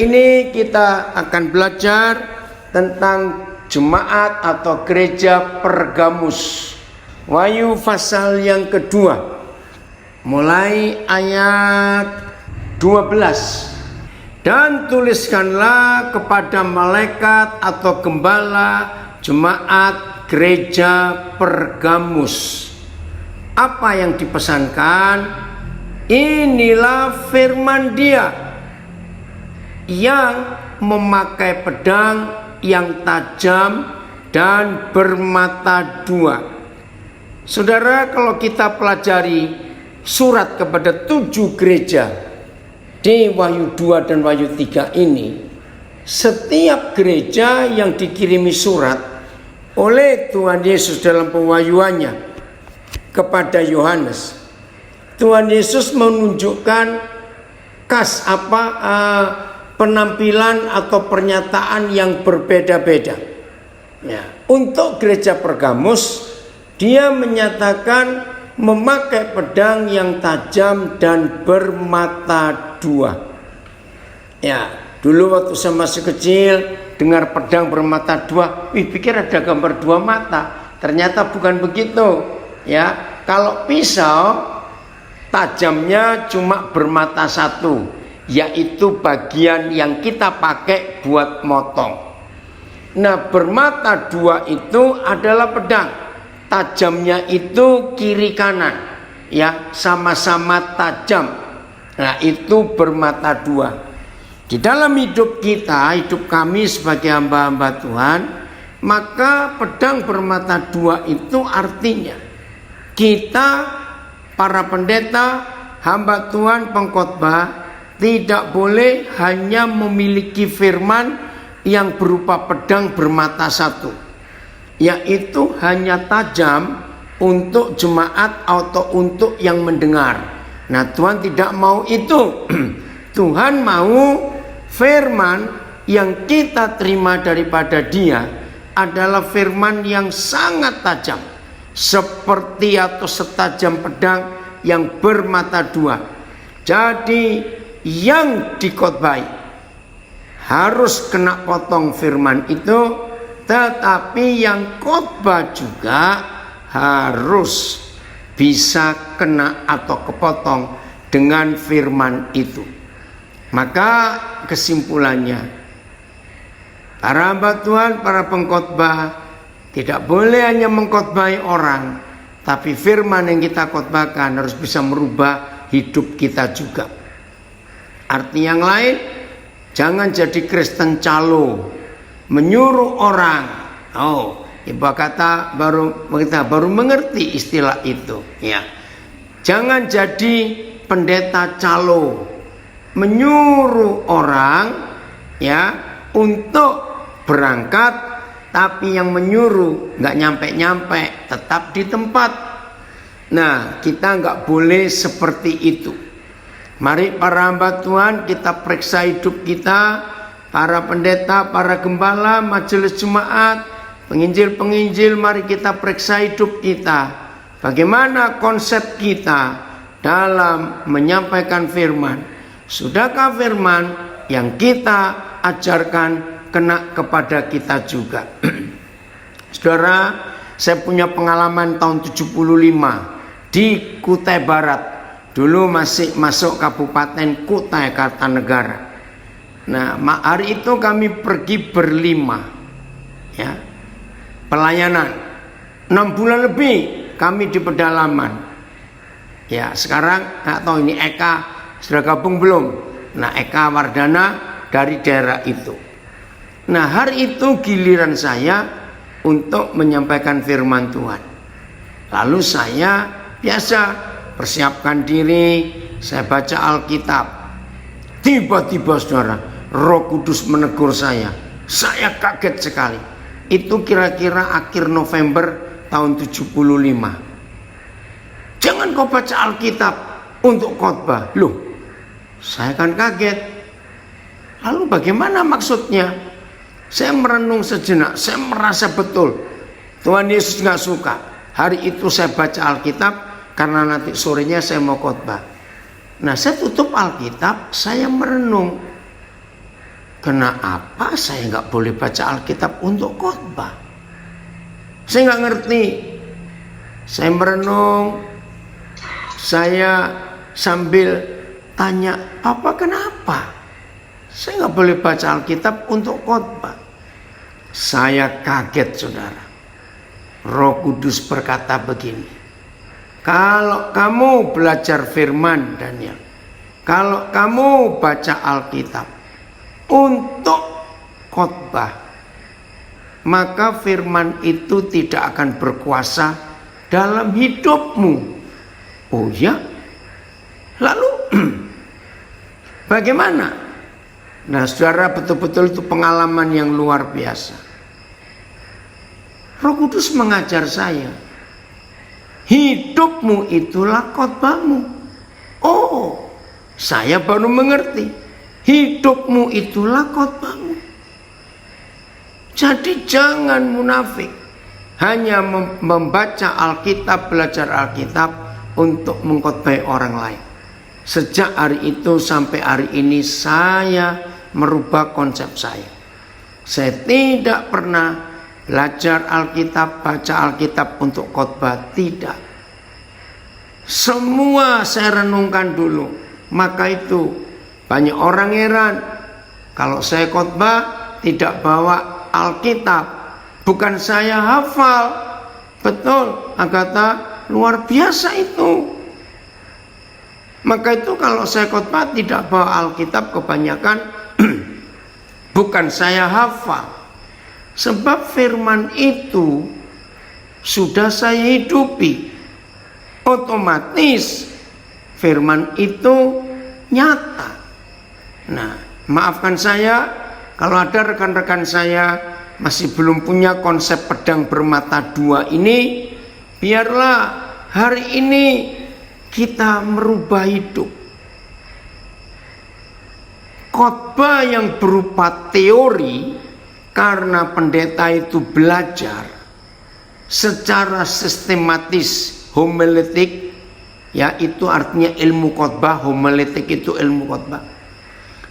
Hari ini kita akan belajar tentang jemaat atau gereja Pergamus. Wahyu pasal yang kedua, mulai ayat 12. Dan tuliskanlah kepada malaikat atau gembala jemaat gereja Pergamus. Apa yang dipesankan? Inilah firman Dia yang memakai pedang yang tajam dan bermata dua. Saudara, kalau kita pelajari surat kepada 7 gereja di Wahyu 2 dan Wahyu 3 ini, setiap gereja yang dikirimi surat oleh Tuhan Yesus dalam pewahyuannya kepada Yohanes, Tuhan Yesus menunjukkan penampilan atau pernyataan yang berbeda-beda. Ya, untuk gereja Pergamus, dia menyatakan memakai pedang yang tajam dan bermata dua. Ya, dulu waktu saya masih kecil dengar pedang bermata dua, pikir ada gambar dua mata. Ternyata bukan begitu. Ya, kalau pisau tajamnya cuma bermata satu, yaitu bagian yang kita pakai buat motong. Nah, bermata dua itu adalah pedang. Tajamnya itu kiri kanan, ya, sama-sama tajam. Nah, itu bermata dua. Di dalam hidup kita, hidup kami sebagai hamba-hamba Tuhan, maka pedang bermata dua itu artinya kita, para pendeta, hamba Tuhan, pengkhotbah, tidak boleh hanya memiliki firman yang berupa pedang bermata satu, yaitu hanya tajam untuk jemaat atau untuk yang mendengar. Nah, Tuhan tidak mau itu. Tuhan mau firman yang kita terima daripada Dia adalah firman yang sangat tajam, seperti atau setajam pedang yang bermata dua. Jadi yang dikhotbahi harus kena potong firman itu, tetapi yang khotbah juga harus bisa kena atau kepotong dengan firman itu. Maka kesimpulannya, para hamba Tuhan, para pengkhotbah tidak boleh hanya mengkhotbahi orang, tapi firman yang kita khotbahkan harus bisa merubah hidup kita juga. Arti yang lain, jangan jadi Kristen calo, menyuruh orang. Ibu kata kita baru mengerti istilah itu. Ya, jangan jadi pendeta calo, menyuruh orang, ya, untuk berangkat, tapi yang menyuruh nggak nyampe-nyampe, tetap di tempat. Nah, kita nggak boleh seperti itu. Mari para hamba Tuhan, kita periksa hidup kita, para pendeta, para gembala, majelis jemaat, penginjil-penginjil, mari kita periksa hidup kita. Bagaimana konsep kita dalam menyampaikan firman? Sudahkah firman yang kita ajarkan kena kepada kita juga? Saudara, saya punya pengalaman tahun 75 di Kutai Barat. Dulu masih masuk Kabupaten Kutai Kartanegara. Nah, hari itu kami pergi berlima, ya, pelayanan 6 bulan lebih kami di pedalaman. Ya, sekarang nggak tahu ini Eka sudah gabung belum. Nah, Eka Wardana dari daerah itu. Nah, hari itu giliran saya untuk menyampaikan firman Tuhan. Lalu saya biasa persiapkan diri, saya baca Alkitab. Tiba-tiba saudara, Roh Kudus menegur saya. Saya kaget sekali. Itu kira-kira akhir November tahun 75. Jangan kau baca Alkitab untuk khotbah. Loh, saya kan kaget. Lalu bagaimana maksudnya? Saya merenung sejenak, saya merasa betul Tuhan Yesus gak suka. Hari itu saya baca Alkitab karena nanti sorenya saya mau khotbah. Nah, saya tutup Alkitab, saya merenung. kenapa saya nggak boleh baca Alkitab untuk khotbah? Saya nggak ngerti. Saya merenung, saya sambil tanya, apa kenapa saya nggak boleh baca Alkitab untuk khotbah? Saya kaget, saudara. Roh Kudus berkata begini, kalau kamu belajar firman, Daniel, kalau kamu baca Alkitab untuk khotbah, maka firman itu tidak akan berkuasa dalam hidupmu. Oh ya? Lalu bagaimana? Nah, saudara, betul-betul itu pengalaman yang luar biasa. Roh Kudus mengajar saya, hidupmu itulah khotbahmu. Oh, saya baru mengerti. Hidupmu itulah khotbahmu. Jadi jangan munafik, hanya membaca Alkitab, belajar Alkitab untuk mengkhotbahi orang lain. Sejak hari itu sampai hari ini saya merubah konsep saya. Saya tidak pernah belajar Alkitab, baca Alkitab untuk khotbah, tidak. Semua saya renungkan dulu. Maka itu banyak orang heran kalau saya khotbah tidak bawa Alkitab. Bukan saya hafal. Betul, Agatha, luar biasa itu. Maka itu kalau saya khotbah tidak bawa Alkitab, kebanyakan bukan saya hafal. Sebab firman itu sudah saya hidupi. Otomatis firman itu nyata. Nah, maafkan saya kalau ada rekan-rekan saya masih belum punya konsep pedang bermata dua ini. Biarlah hari ini kita merubah hidup. Khotbah yang berupa teori, karena pendeta itu belajar secara sistematis homiletik, ya itu artinya ilmu khotbah. Homiletik itu ilmu khotbah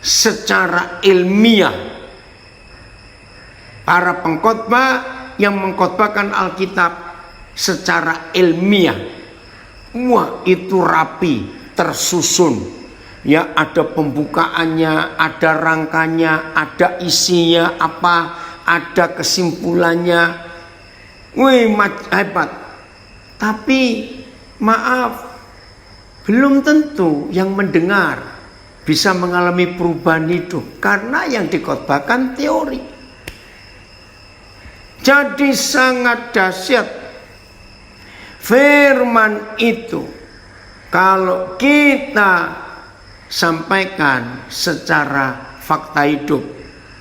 secara ilmiah. Para pengkhotbah yang mengkhotbahkan Alkitab secara ilmiah, wah itu rapi, tersusun. Ya, ada pembukaannya, ada rangkanya, ada isinya apa, ada kesimpulannya. Wih, hebat. Tapi maaf, belum tentu yang mendengar bisa mengalami perubahan hidup, karena yang dikhotbahkan teori. Jadi sangat dahsyat firman itu kalau kita sampaikan secara fakta hidup.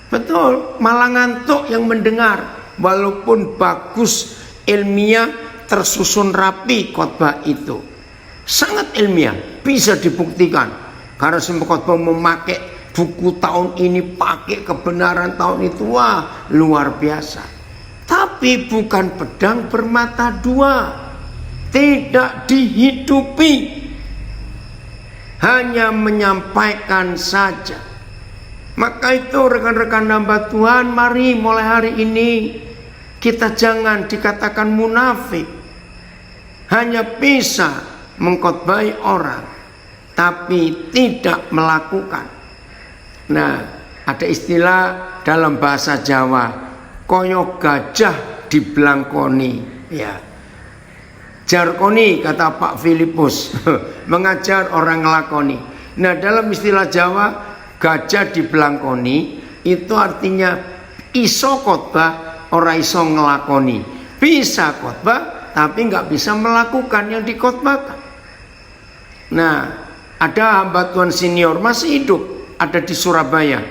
Betul, malah ngantuk yang mendengar. Walaupun bagus, ilmiah, tersusun rapi khotbah itu, sangat ilmiah, bisa dibuktikan. Karena semua khotbah memakai buku tahun ini, pakai kebenaran tahun itu, wah luar biasa. Tapi bukan pedang bermata dua, tidak dihidupi, hanya menyampaikan saja. Maka itu rekan-rekan hamba Tuhan, mari mulai hari ini kita jangan dikatakan munafik, hanya bisa mengkhotbahi orang tapi tidak melakukan. Nah, ada istilah dalam bahasa Jawa, koyo gajah diblangkoni, ya. Jarkoni kata Pak Filipus, mengajar orang ngelakoni. Nah, dalam istilah Jawa, gajah diblangkoni itu artinya iso khotbah, ora iso ngelakoni. Bisa khotbah tapi nggak bisa melakukan yang dikhotbahkan. Nah, ada hamba Tuhan senior masih hidup, ada di Surabaya.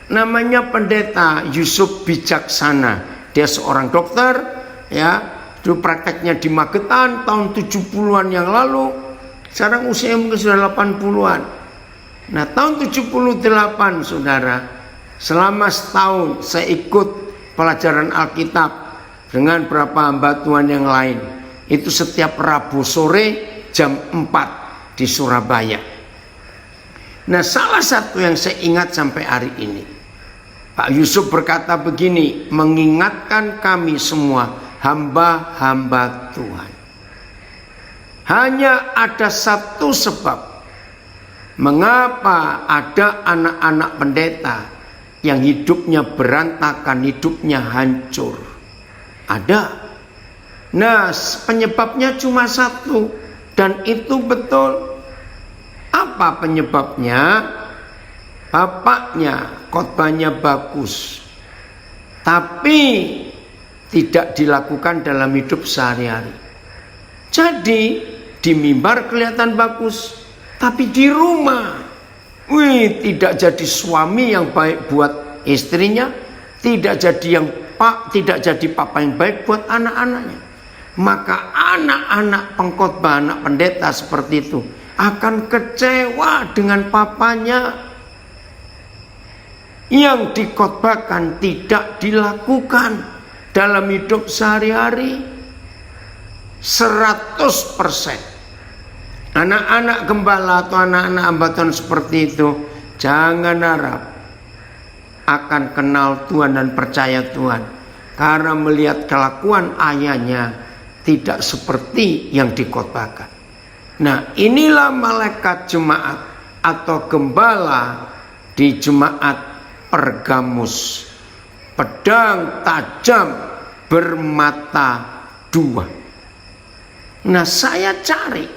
Namanya Pendeta Yusuf Bijaksana. Dia seorang dokter, ya. Dulu prakteknya di Magetan tahun 70-an yang lalu. Sekarang usia mungkin sudah 80-an. Nah, tahun 78, saudara, selama setahun saya ikut pelajaran Alkitab dengan beberapa hamba Tuhan yang lain. Itu setiap Rabu sore jam 4 di Surabaya. Nah, salah satu yang saya ingat sampai hari ini, Pak Yusuf berkata begini, mengingatkan kami semua hamba-hamba Tuhan. Hanya ada satu sebab mengapa ada anak-anak pendeta yang hidupnya berantakan, hidupnya hancur. Ada. Nah, penyebabnya cuma satu, dan itu betul. Apa penyebabnya? Bapaknya khotbahnya bagus, tapi tidak dilakukan dalam hidup sehari-hari. Jadi di mimbar kelihatan bagus, tapi di rumah, tidak jadi suami yang baik buat istrinya, tidak jadi papa yang baik buat anak-anaknya. Maka anak-anak pengkhotbah, anak pendeta seperti itu akan kecewa dengan papanya. Yang dikhotbahkan tidak dilakukan dalam hidup sehari-hari 100%. Anak-anak gembala atau anak-anak hamba Tuhan seperti itu jangan harap akan kenal Tuhan dan percaya Tuhan, karena melihat kelakuan ayahnya tidak seperti yang dikhotbahkan. Nah, inilah malaikat jemaat atau gembala di jemaat Pergamus, pedang tajam bermata dua. Nah, saya cari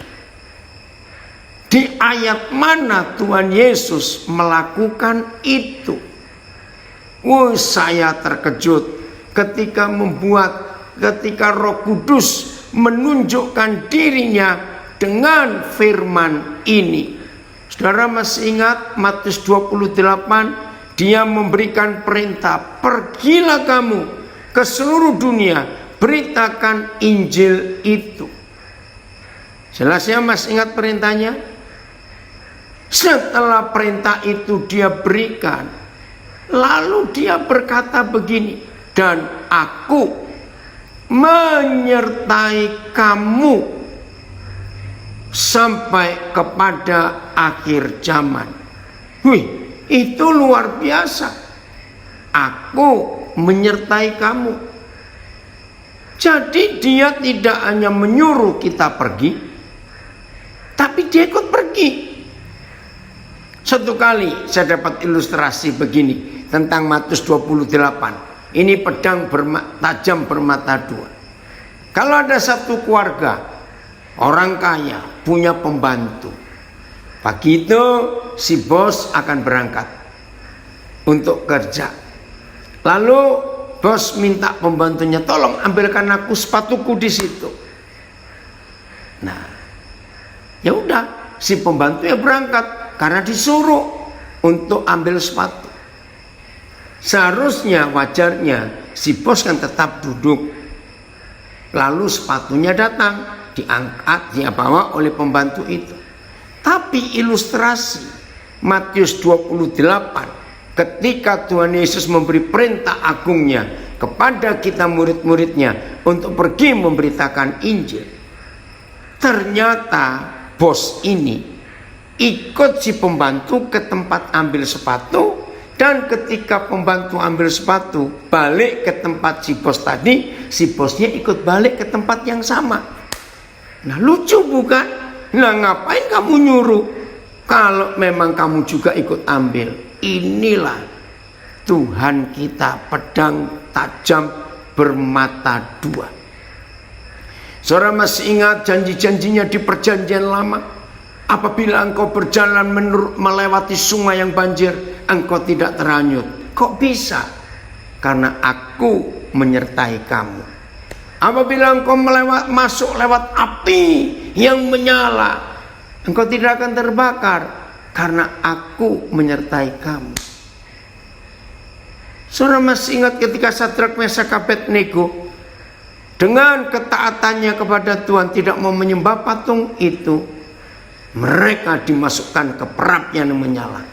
di ayat mana Tuhan Yesus melakukan itu. Saya terkejut ketika Roh Kudus menunjukkan dirinya dengan firman ini. Saudara masih ingat Matius 28? Dia memberikan perintah, pergilah kamu ke seluruh dunia, beritakan Injil itu. Jelasnya masih ingat perintahnya? Setelah perintah itu dia berikan, lalu dia berkata begini, dan aku menyertai kamu sampai kepada akhir zaman. Itu luar biasa. Aku menyertai kamu. Jadi dia tidak hanya menyuruh kita pergi, tapi dia ikut pergi. Satu kali saya dapat ilustrasi begini tentang Matius 28. Ini pedang tajam bermata dua. Kalau ada satu keluarga, orang kaya punya pembantu. Pagi itu si bos akan berangkat untuk kerja. Lalu bos minta pembantunya, tolong ambilkan aku sepatuku di situ. Nah, ya udah, si pembantu ya berangkat karena disuruh untuk ambil sepatu. Seharusnya wajarnya si bos kan tetap duduk. Lalu sepatunya datang, diangkat, dia bawa oleh pembantu itu. Tapi ilustrasi Matius 28, ketika Tuhan Yesus memberi perintah agungnya kepada kita murid-muridnya untuk pergi memberitakan Injil, ternyata bos ini ikut si pembantu ke tempat ambil sepatu, dan ketika pembantu ambil sepatu balik ke tempat si bos tadi, si bosnya ikut balik ke tempat yang sama. Nah, lucu bukan? Nah, ngapain kamu nyuruh kalau memang kamu juga ikut ambil? Inilah Tuhan kita, pedang tajam bermata dua. Saudara masih ingat janji-janjinya di perjanjian lama? Apabila engkau berjalan melewati sungai yang banjir, engkau tidak terhanyut. Kok bisa? Karena aku menyertai kamu. Apabila engkau masuk lewat api yang menyala, engkau tidak akan terbakar, karena aku menyertai kamu. Saudara masih ingat ketika Sadrak, Mesak, Abednego dengan ketaatannya kepada Tuhan tidak mau menyembah patung itu, mereka dimasukkan ke perap yang menyala.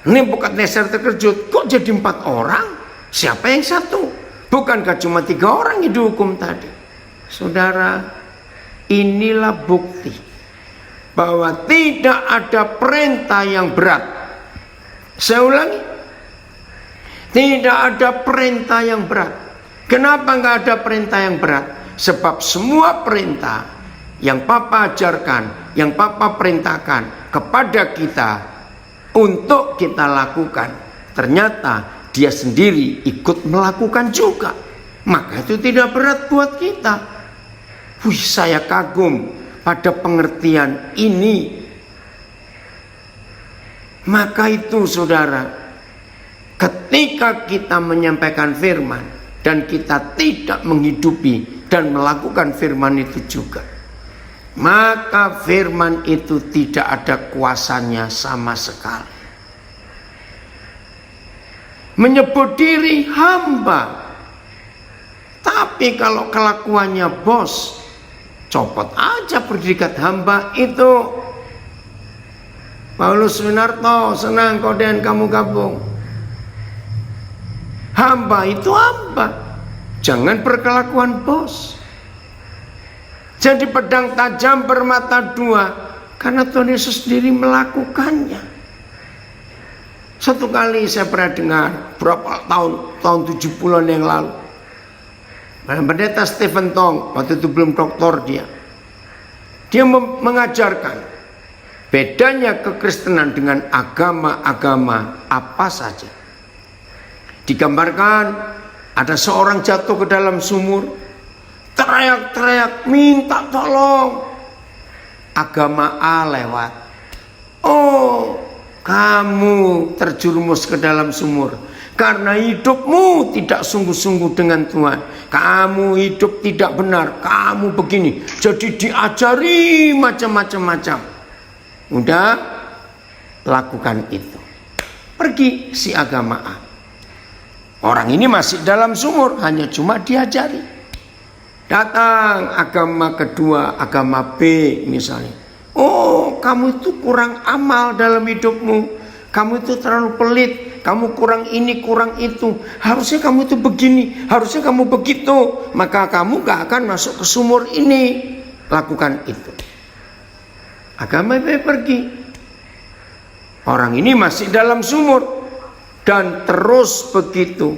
Nebukadnezar terkejut, kok jadi 4 orang? Siapa yang satu? Bukankah cuma 3 orang yang dihukum tadi? Saudara, inilah bukti bahwa tidak ada perintah yang berat. Saya ulangi, Tidak ada perintah yang berat. Kenapa nggak ada perintah yang berat? Sebab semua perintah yang Papa ajarkan, yang Papa perintahkan kepada kita untuk kita lakukan, ternyata dia sendiri ikut melakukan juga. Maka itu tidak berat buat kita. Wih, saya kagum pada pengertian ini. Maka itu saudara, ketika kita menyampaikan firman dan kita tidak menghidupi dan melakukan firman itu juga, maka firman itu tidak ada kuasanya sama sekali. Menyebut diri hamba, tapi kalau kelakuannya bos, copot aja predikat hamba itu. Paulus Winarto, senang kau dan kamu gabung. Hamba itu hamba, jangan berkelakuan bos. Jadi pedang tajam bermata dua, karena Tuhan Yesus sendiri melakukannya. Satu kali saya pernah dengar, berapa tahun 70-an yang lalu, Pendeta Stephen Tong, waktu itu belum doktor dia mengajarkan bedanya kekristenan dengan agama-agama apa saja. Digambarkan ada seorang jatuh ke dalam sumur, teriak-teriak minta tolong. Agama A lewat. Oh, kamu terjerumus ke dalam sumur karena hidupmu tidak sungguh-sungguh dengan Tuhan. Kamu hidup tidak benar, kamu begini. Jadi diajari macam-macam. Udah, lakukan itu. Pergi si agama A. Orang ini masih dalam sumur, hanya cuma diajari. Datang agama kedua, agama B misalnya. Oh, kamu itu kurang amal dalam hidupmu. Kamu itu terlalu pelit. Kamu kurang ini, kurang itu. Harusnya kamu itu begini, harusnya kamu begitu. Maka kamu gak akan masuk ke sumur ini. Lakukan itu. Agama B pergi. Orang ini masih dalam sumur. Dan terus begitu.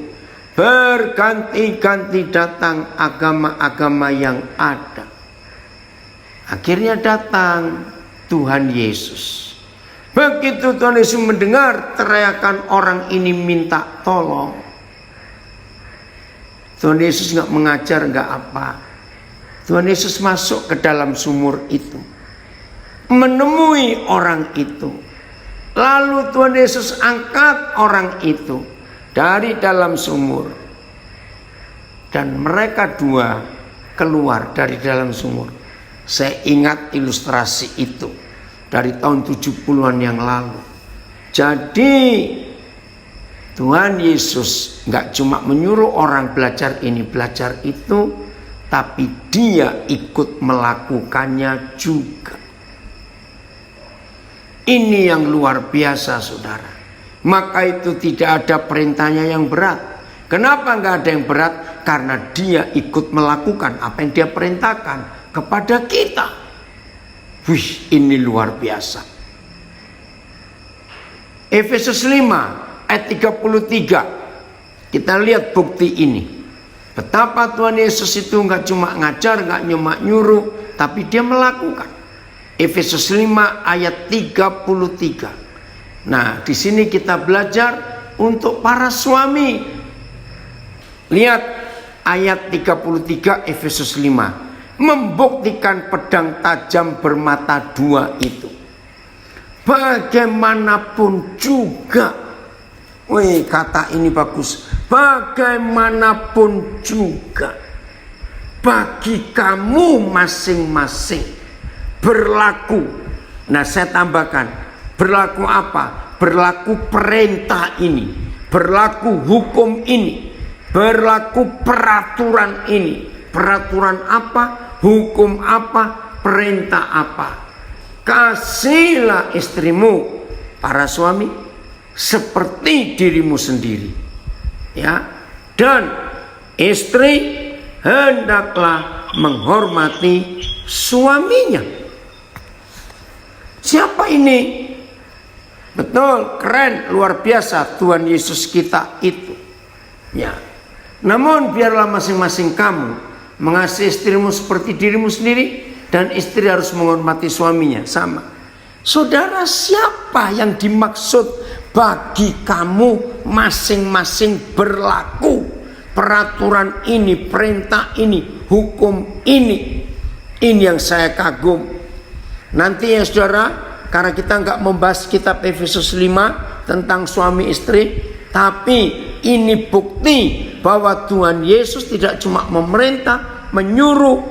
Berganti-ganti datang agama-agama yang ada. Akhirnya datang Tuhan Yesus. Begitu Tuhan Yesus mendengar teriakan orang ini minta tolong, Tuhan Yesus gak mengajar, gak apa. Tuhan Yesus masuk ke dalam sumur itu, menemui orang itu. Lalu Tuhan Yesus angkat orang itu dari dalam sumur. Dan mereka dua keluar dari dalam sumur. Saya ingat ilustrasi itu dari tahun 70-an yang lalu. Jadi Tuhan Yesus gak cuma menyuruh orang belajar ini, belajar itu, tapi dia ikut melakukannya juga. Ini yang luar biasa saudara. Maka itu tidak ada perintahnya yang berat. Kenapa nggak ada yang berat? Karena dia ikut melakukan apa yang dia perintahkan kepada kita. Wih, ini luar biasa. Efesus 5 ayat 33. Kita lihat bukti ini. Betapa Tuhan Yesus itu nggak cuma ngajar, nggak cuma nyuruh, tapi dia melakukan. Efesus 5 ayat 33. Nah, di sini kita belajar untuk para suami. Lihat ayat 33 Efesus 5. Membuktikan pedang tajam bermata dua itu. Bagaimanapun juga. Wih, kata ini bagus. Bagaimanapun juga. Bagi kamu masing-masing. Berlaku. Nah, saya tambahkan. Berlaku apa? Berlaku perintah ini. Berlaku hukum ini. Berlaku peraturan ini. Peraturan apa? Hukum apa? Perintah apa? Kasihlah istrimu, para suami, seperti dirimu sendiri. Ya. Dan istri hendaklah menghormati suaminya. Siapa ini? Betul, keren, luar biasa Tuhan Yesus kita itu. Ya. Namun biarlah masing-masing kamu mengasihi istrimu seperti dirimu sendiri, dan istri harus menghormati suaminya sama. Saudara, siapa yang dimaksud bagi kamu masing-masing berlaku peraturan ini, perintah ini, hukum ini? Ini yang saya kagum. Nanti ya saudara, karena kita nggak membahas kitab Efesus 5 tentang suami istri, tapi ini bukti bahwa Tuhan Yesus tidak cuma memerintah, menyuruh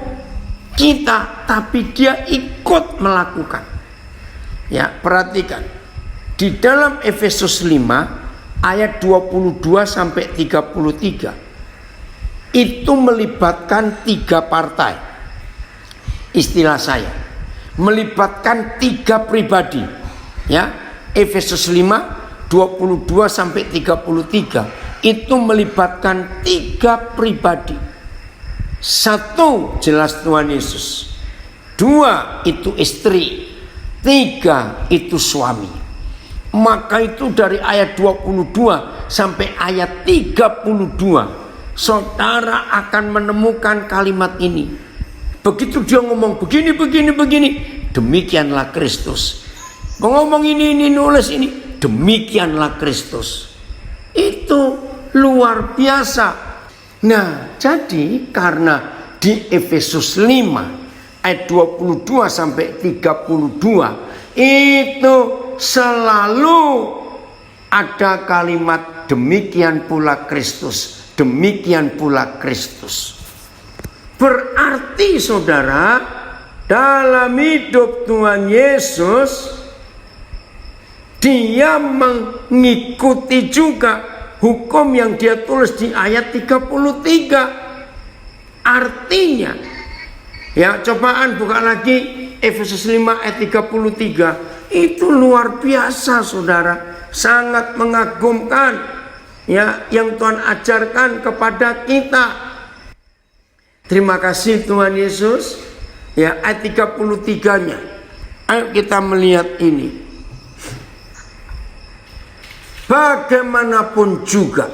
kita, tapi dia ikut melakukan. Ya, perhatikan. Di dalam Efesus 5 ayat 22 sampai 33 itu melibatkan 3 partai. Istilah saya, melibatkan 3 pribadi. Ya, Efesus 5 22 sampai 33 itu melibatkan 3 pribadi. 1 jelas Tuhan Yesus, 2 itu istri, 3 itu suami. Maka itu dari ayat 22 sampai ayat 32 saudara akan menemukan kalimat ini. Begitu dia ngomong begini, demikianlah Kristus. Ngomong ini nulis ini, demikianlah Kristus. Itu luar biasa. Nah, jadi karena di Efesus 5 ayat 22 sampai 32 itu selalu ada kalimat demikian pula Kristus, demikian pula Kristus. Berarti saudara, dalam hidup Tuhan Yesus dia mengikuti juga hukum yang dia tulis di ayat 33. Artinya, ya cobaan buka lagi Efesus 5 ayat 33. Itu luar biasa saudara, sangat mengagumkan ya yang Tuhan ajarkan kepada kita. Terima kasih Tuhan Yesus. Ya, ayat 33-nya. Ayo kita melihat ini. Bagaimanapun juga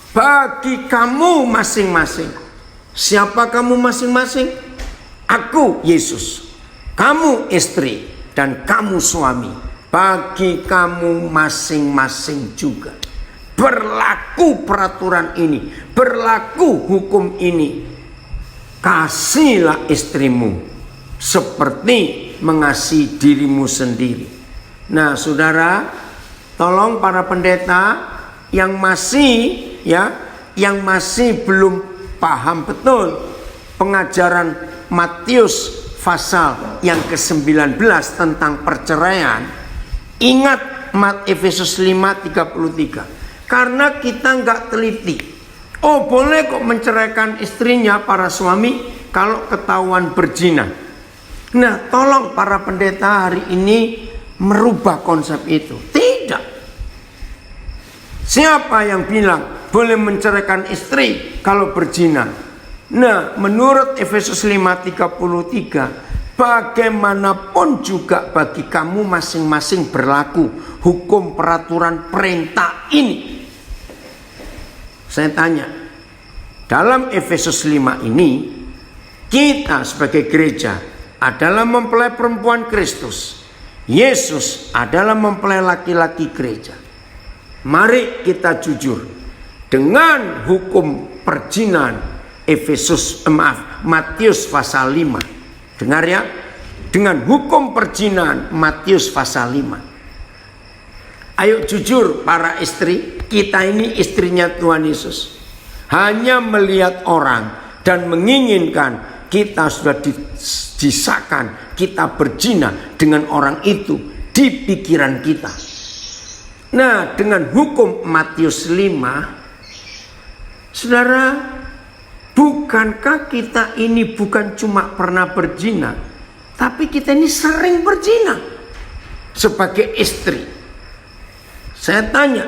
bagi kamu masing-masing. Siapa kamu masing-masing? Aku Yesus, kamu istri, dan kamu suami. Bagi kamu masing-masing juga berlaku peraturan ini, berlaku hukum ini. Kasihilah istrimu seperti mengasihi dirimu sendiri. Nah saudara, tolong para pendeta yang masih belum paham betul pengajaran Matius pasal yang ke-19 tentang perceraian, ingat Efesus 5:33. Karena kita nggak teliti. Oh, boleh kok menceraikan istrinya para suami kalau ketahuan berzina. Nah, tolong para pendeta hari ini merubah konsep itu. Tidak. Siapa yang bilang boleh menceraikan istri kalau berzina? Nah, menurut Efesus 5:33, bagaimanapun juga bagi kamu masing-masing berlaku hukum, peraturan, perintah ini. Saya tanya, dalam Efesus 5 ini kita sebagai gereja adalah mempelai perempuan Kristus. Yesus adalah mempelai laki-laki gereja. Mari kita jujur dengan hukum perzinahan Matius pasal 5. Dengar ya, dengan hukum perzinahan Matius pasal 5. Ayo jujur para istri, kita ini istrinya Tuhan Yesus. Hanya melihat orang dan menginginkan kita sudah disahkan, kita berzina dengan orang itu di pikiran kita. Nah, dengan hukum Matius 5, saudara, bukankah kita ini bukan cuma pernah berzina, tapi kita ini sering berzina sebagai istri. Saya tanya,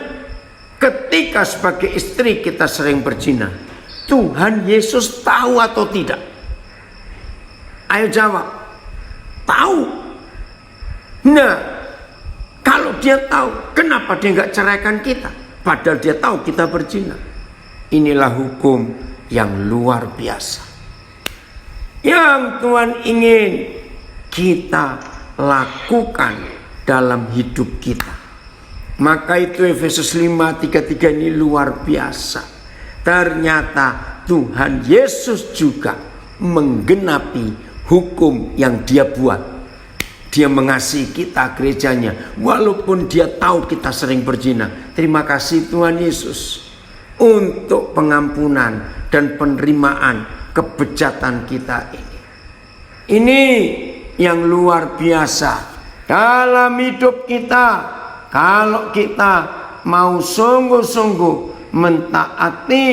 ketika sebagai istri kita sering berzina, Tuhan Yesus tahu atau tidak? Ayo jawab. Tahu. Nah, kalau dia tahu, kenapa dia nggak ceraikan kita? Padahal dia tahu kita berzina. Inilah hukum yang luar biasa yang Tuhan ingin kita lakukan dalam hidup kita. Maka itu Efesus 5:33 ini luar biasa. Ternyata Tuhan Yesus juga menggenapi hukum yang dia buat. Dia mengasihi kita gerejanya, walaupun dia tahu kita sering berzina. Terima kasih Tuhan Yesus untuk pengampunan dan penerimaan kebejatan kita ini. Ini yang luar biasa dalam hidup kita. Kalau kita mau sungguh-sungguh mentaati,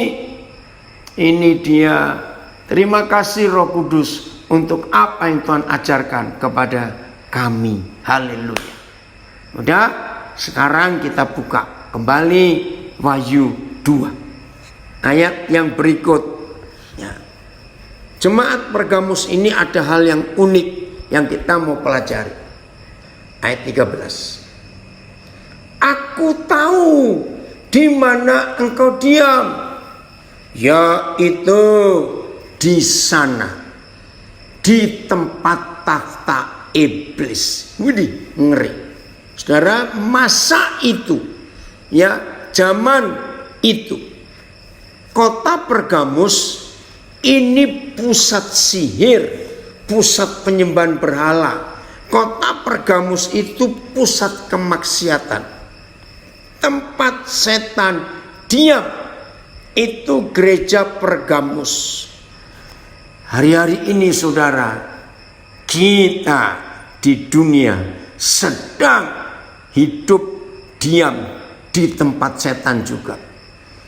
ini dia. Terima kasih Roh Kudus untuk apa yang Tuhan ajarkan kepada kami. Haleluya. Udah, sekarang kita buka kembali Wahyu 2 ayat yang berikut ya. Jemaat Pergamus ini ada hal yang unik yang kita mau pelajari. Ayat 13. Aku tahu di mana engkau diam, yaitu di sana, di tempat takhta iblis. Widih, ngeri. Saudara, masa itu ya, zaman itu kota Pergamus ini pusat sihir, pusat penyembahan berhala. Kota Pergamus itu pusat kemaksiatan, tempat setan diam. Itu gereja Pergamus. Hari-hari ini saudara, kita di dunia sedang hidup diam di tempat setan juga.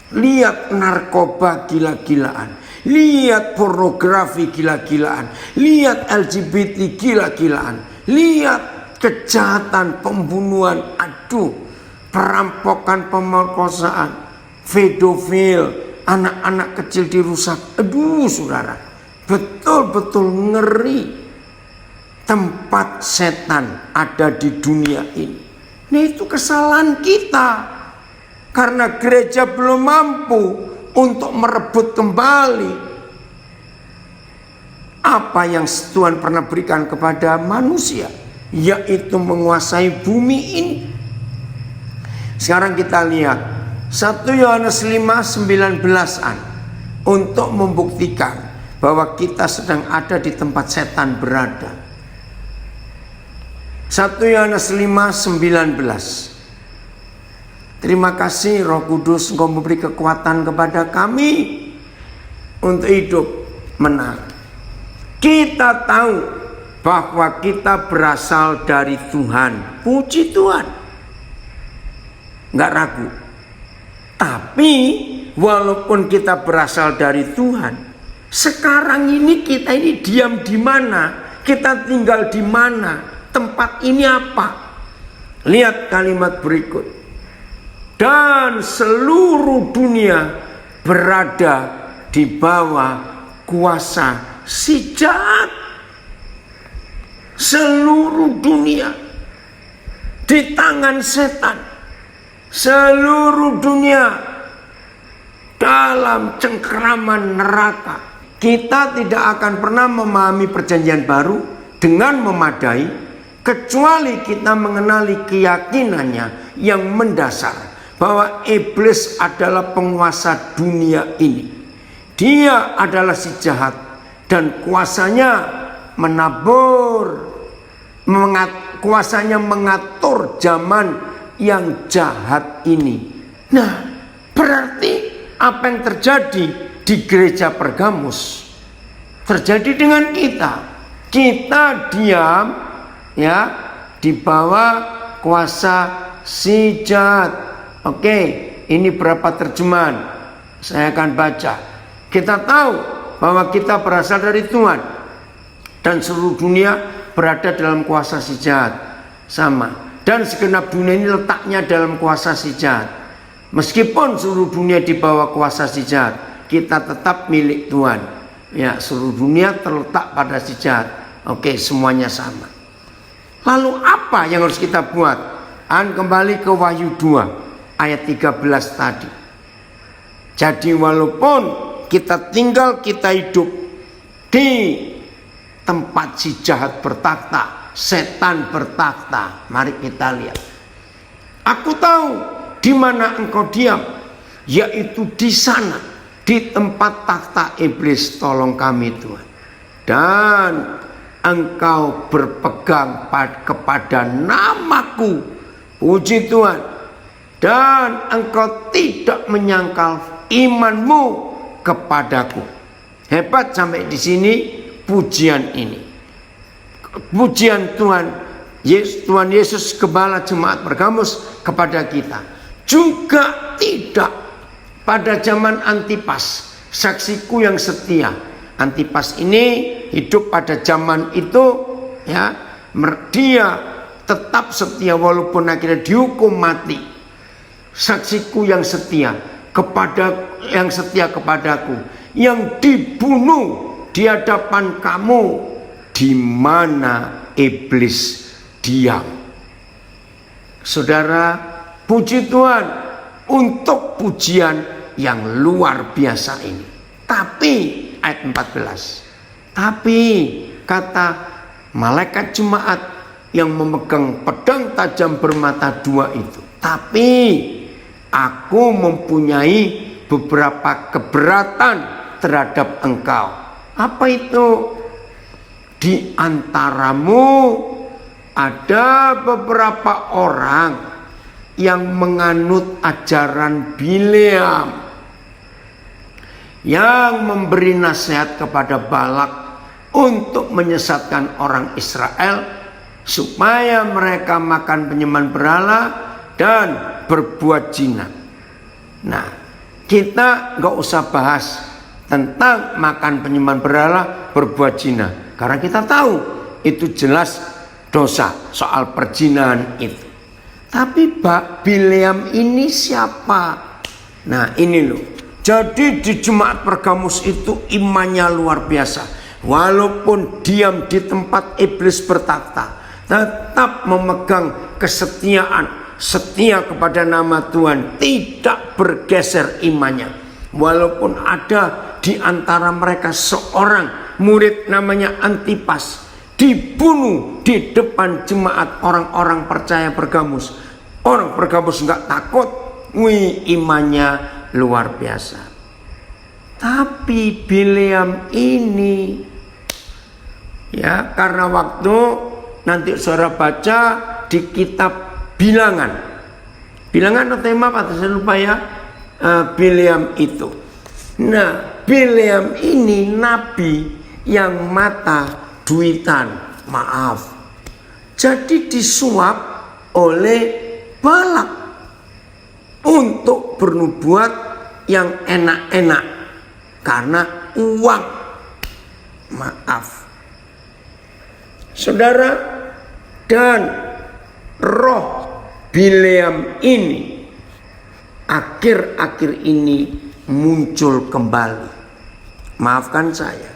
Lihat narkoba gila-gilaan, lihat pornografi gila-gilaan, lihat LGBT gila-gilaan, lihat kejahatan, pembunuhan, perampokan, pemerkosaan, pedofil, anak-anak kecil dirusak. Saudara, betul-betul ngeri. Tempat setan ada di dunia ini. Nah, itu kesalahan kita. Karena gereja belum mampu untuk merebut kembali apa yang Tuhan pernah berikan kepada manusia, yaitu menguasai bumi ini. Sekarang kita lihat 1 Yohanes 5:19-an untuk membuktikan bahwa kita sedang ada di tempat setan berada. 1 Yohanes 5:19. Terima kasih Roh Kudus, Engkau memberi kekuatan kepada kami untuk hidup menang. Kita tahu bahwa kita berasal dari Tuhan. Puji Tuhan, nggak ragu. Tapi walaupun kita berasal dari Tuhan, sekarang ini kita ini diam di mana? Kita tinggal di mana? Tempat ini apa? Lihat kalimat berikut. Dan seluruh dunia berada di bawah kuasa si jahat. Seluruh dunia di tangan setan. Seluruh dunia dalam cengkeraman neraka. Kita tidak akan pernah memahami perjanjian baru dengan memadai kecuali kita mengenali keyakinannya yang mendasar bahwa iblis adalah penguasa dunia ini. Dia adalah si jahat dan kuasanya menabur, kuasanya mengatur zaman yang jahat ini. Nah, berarti apa yang terjadi di gereja Pergamus terjadi dengan kita. Kita diam ya di bawah kuasa si jahat. Oke, ini berapa terjemahan? Saya akan baca. Kita tahu bahwa kita berasal dari Tuhan dan seluruh dunia berada dalam kuasa si jahat. Sama. Dan segenap dunia ini letaknya dalam kuasa si jahat. Meskipun seluruh dunia di bawah kuasa si jahat, kita tetap milik Tuhan. Ya, seluruh dunia terletak pada si jahat. Oke, semuanya sama. Lalu apa yang harus kita buat? Kembali ke Wahyu 2 ayat 13 tadi. Jadi walaupun kita hidup di tempat si jahat bertakhta, setan bertakhta. Mari kita lihat. Aku tahu di mana engkau diam, yaitu di sana, di tempat takhta iblis. Tolong kami Tuhan. Dan engkau berpegang kepada namaku. Puji Tuhan. Dan engkau tidak menyangkal imanmu kepadaku. Hebat sampai di sini pujian ini. Pujian Tuhan Yesus Gembala Jemaat Pergamus kepada kita. Juga tidak pada zaman Antipas, saksiku yang setia. Antipas ini hidup pada zaman itu, ya, dia tetap setia walaupun akhirnya dihukum mati. Saksiku yang setia kepadaku, yang dibunuh di hadapan kamu, di mana iblis diam. Saudara, puji Tuhan untuk pujian yang luar biasa ini. Tapi ayat 14, tapi kata malaikat jemaat yang memegang pedang tajam bermata dua itu, tapi aku mempunyai beberapa keberatan terhadap engkau. Apa itu? Di antaramu ada beberapa orang yang menganut ajaran Bileam, yang memberi nasihat kepada Balak untuk menyesatkan orang Israel supaya mereka makan penyembahan berhala dan berbuat zina. Nah, kita nggak usah bahas tentang makan penyembahan berhala, berbuat zina, karena kita tahu itu jelas dosa soal perzinahan itu. Tapi Bileam ini siapa? Nah ini loh. Jadi di Jemaat Pergamus itu imannya luar biasa. Walaupun diam di tempat iblis bertakhta, tetap memegang kesetiaan, setia kepada nama Tuhan, tidak bergeser imannya. Walaupun ada di antara mereka seorang murid namanya Antipas, dibunuh di depan jemaat orang-orang percaya Pergamus. Orang Pergamus nggak takut, imannya luar biasa. Tapi Bileam ini, ya, karena waktu nanti saudara baca di kitab Bilangan atau tema apa saya lupa ya, Bileam itu. Nah, Bileam ini nabi yang mata duitan, maaf. Jadi disuap oleh Balak untuk bernubuat yang enak-enak karena uang. Maaf, saudara, dan roh Bileam ini akhir-akhir ini muncul kembali. Maafkan saya,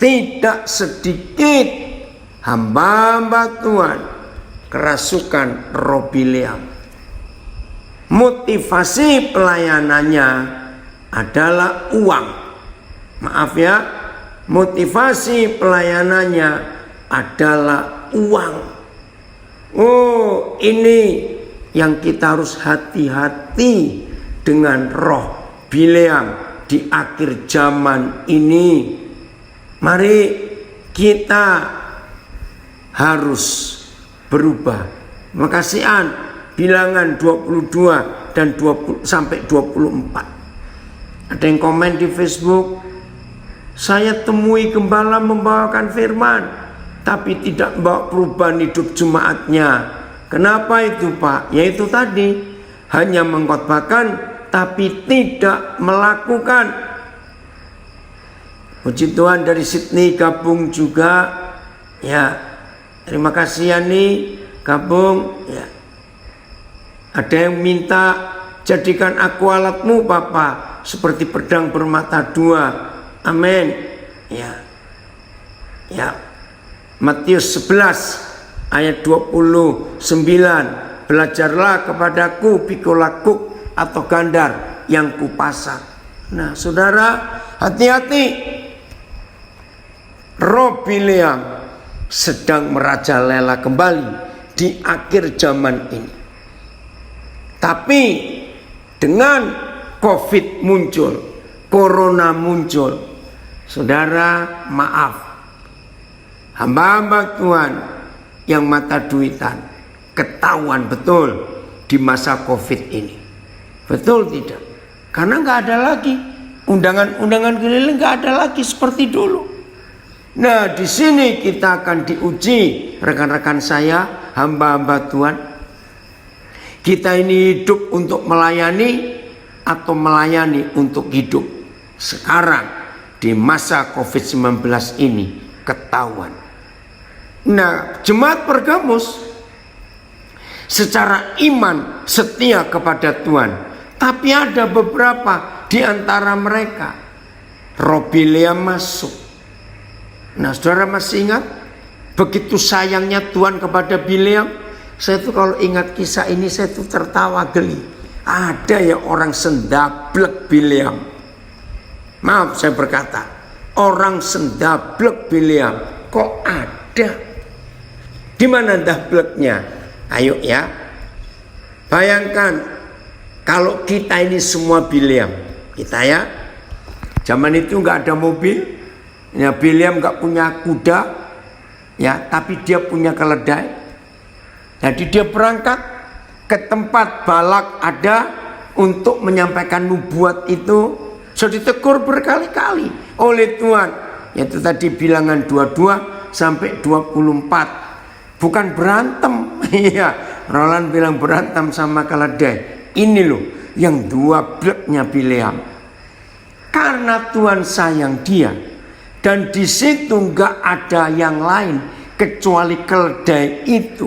tidak sedikit hamba-hamba Tuhan kerasukan roh Bileam. Motivasi pelayanannya adalah uang. Maaf ya, motivasi pelayanannya adalah uang. Oh, ini yang kita harus hati-hati dengan roh Bileam di akhir zaman ini. Mari kita harus berubah. Makasihan Bilangan 22 dan 20 sampai 24. Ada yang komen di Facebook, saya temui gembala membawakan firman tapi tidak membawa perubahan hidup jemaatnya. Kenapa itu Pak? Yaitu tadi, hanya mengkhotbahkan tapi tidak melakukan. Puji Tuhan, dari Sydney gabung juga. Ya, terima kasih Yani gabung. Ya. Ada yang minta, jadikan aku alatmu Bapa, seperti pedang bermata dua. Amin. Ya. Ya. Matius 11 ayat 29. Belajarlah kepadaku, pikul lakuk atau gandar, yang kupasang. Nah saudara, hati-hati. Roh Bileam sedang merajalela kembali di akhir zaman ini. Tapi dengan COVID muncul, Corona muncul, saudara, maaf, hamba-hamba Tuhan yang mata duitan ketahuan betul di masa COVID ini. Betul tidak? Karena nggak ada lagi undangan-undangan keliling, nggak ada lagi seperti dulu. Nah, di sini kita akan diuji, rekan-rekan saya, hamba-hamba Tuhan. Kita ini hidup untuk melayani atau melayani untuk hidup? Sekarang di masa COVID-19 ini ketahuan. Nah, jemaat Pergamus secara iman setia kepada Tuhan, tapi ada beberapa di antara mereka roh Bileam masuk. Nah, saudara masih ingat begitu sayangnya Tuhan kepada Bileam? Saya tuh kalau ingat kisah ini saya tuh tertawa geli. Ada ya orang sendablek Bileam. Maaf saya berkata, orang sendablek Bileam kok ada? Di mana dableknya? Ayo ya. Bayangkan kalau kita ini semua Bileam. Kita ya. Zaman itu nggak ada mobil. Ya, Bileam nggak punya kuda. Ya, tapi dia punya keledai. Jadi dia berangkat ke tempat Balak ada untuk menyampaikan nubuat itu. Sudah ditegur berkali-kali oleh Tuhan. Yaitu tadi bilangan 22 sampai 24. Bukan berantem. Iya, Roland bilang berantem sama keledai. Ini loh yang dua bleknya Bileam. Karena Tuhan sayang dia. Dan di situ nggak ada yang lain kecuali keledai itu.